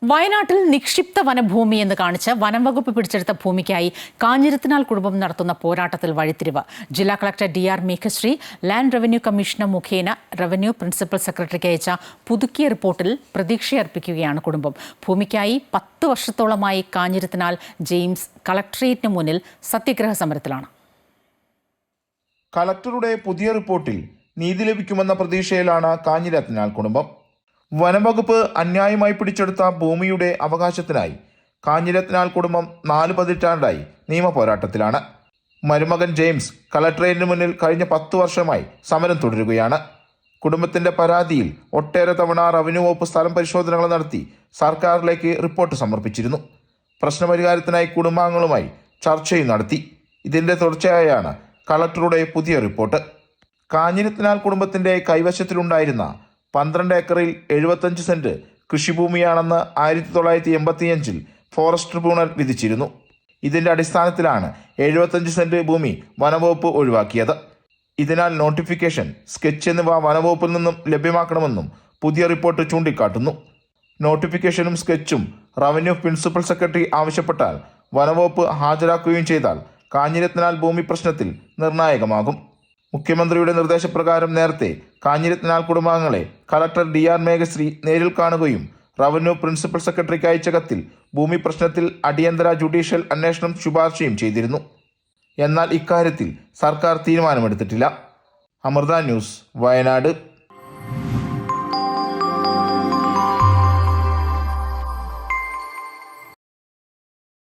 വയനാട്ടിൽ നിക്ഷിപ്ത വനഭൂമി എന്ന് കാണിച്ച് വനംവകുപ്പ് പിടിച്ചെടുത്ത ഭൂമിക്കായി കാഞ്ഞിരത്തിനാൽ കുടുംബം നടത്തുന്ന പോരാട്ടത്തിൽ വഴിത്തിരിവ്. ജില്ലാ collector DR Meghashree land revenue commissioner മുഖേന റവന്യൂ പ്രിൻസിപ്പൽ സെക്രട്ടറിക്ക് അയച്ച പുതുക്കിയ റിപ്പോർട്ടിൽ പ്രതീക്ഷയർപ്പിക്കുകയാണ് കുടുംബം. ഭൂമിക്കായി 10 വർഷത്തോളമായി കാഞ്ഞിരത്തിനാൽ ജെയിംസ് കളക്ടറേറ്റിന് മുന്നിൽ സത്യഗ്രഹ സമരത്തിലാണ്. കളക്ടറുടെ പുതിയ റിപ്പോർട്ടിൽ നീതി ലഭിക്കുമെന്ന പ്രതീക്ഷയിലാണ് കാഞ്ഞിരത്തിനാൽ കുടുംബം. വനംവകുപ്പ് അന്യായമായി പിടിച്ചെടുത്ത ഭൂമിയുടെ അവകാശത്തിനായി കാഞ്ഞിരത്തിനാൽ കുടുംബം 4 പതിറ്റാണ്ടായി നിയമ പോരാട്ടത്തിലാണ്. മരുമകൻ ജെയിംസ് കളക്ടറേറ്റിന് മുന്നിൽ കഴിഞ്ഞ 10 വർഷമായി സമരം തുടരുകയാണ്. കുടുംബത്തിന്റെ പരാതിയിൽ ഒട്ടേറെ തവണ റവന്യൂ വകുപ്പ് സ്ഥലം പരിശോധനകൾ നടത്തി സർക്കാരിലേക്ക് റിപ്പോർട്ട് സമർപ്പിച്ചിരുന്നു. പ്രശ്നപരിഹാരത്തിനായി കുടുംബാംഗങ്ങളുമായി ചർച്ചയും നടത്തി. ഇതിന്റെ തുടർച്ചയായാണ് കളക്ടറുടെ പുതിയ റിപ്പോർട്ട്. കാഞ്ഞിരത്തിനാൽ കുടുംബത്തിന്റെ കൈവശത്തിലുണ്ടായിരുന്ന 12 ഏക്കറിൽ 75 സെന്റ് കൃഷിഭൂമിയാണെന്ന് 1985 ഫോറസ്റ്റ് ട്രിബ്യൂണൽ വിധിച്ചിരുന്നു. ഇതിന്റെ അടിസ്ഥാനത്തിലാണ് 75 സെന്റ് ഭൂമി വനംവകുപ്പ് ഒഴിവാക്കിയത്. ഇതിനാൽ നോട്ടിഫിക്കേഷൻ, സ്കെച്ച് എന്നിവ വനംവകുപ്പിൽ നിന്നും ലഭ്യമാക്കണമെന്നും പുതിയ റിപ്പോർട്ട് ചൂണ്ടിക്കാട്ടുന്നു. നോട്ടിഫിക്കേഷനും സ്കെച്ചും റവന്യൂ പ്രിൻസിപ്പൽ സെക്രട്ടറി ആവശ്യപ്പെട്ടാൽ വനംവകുപ്പ് ഹാജരാക്കുകയും ചെയ്താൽ കാഞ്ഞിരത്തിനാൽ ഭൂമി പ്രശ്നത്തിൽ നിർണായകമാകും. മുഖ്യമന്ത്രിയുടെ നിർദ്ദേശപ്രകാരം നേരത്തെ കാഞ്ഞിരത്തിനാൽ കുടുംബാംഗങ്ങളെ കളക്ടർ DR മേഘശ്രീ നേരിൽ കാണുകയും റവന്യൂ പ്രിൻസിപ്പൽ സെക്രട്ടറിക്ക് അയച്ച കത്തിൽ ഭൂമി പ്രശ്നത്തിൽ അടിയന്തര ജുഡീഷ്യൽ അന്വേഷണം ശുപാർശയും ചെയ്തിരുന്നു. എന്നാൽ ഇക്കാര്യത്തിൽ സർക്കാർ തീരുമാനമെടുത്തിട്ടില്ല. അമൃത ന്യൂസ്, വയനാട്.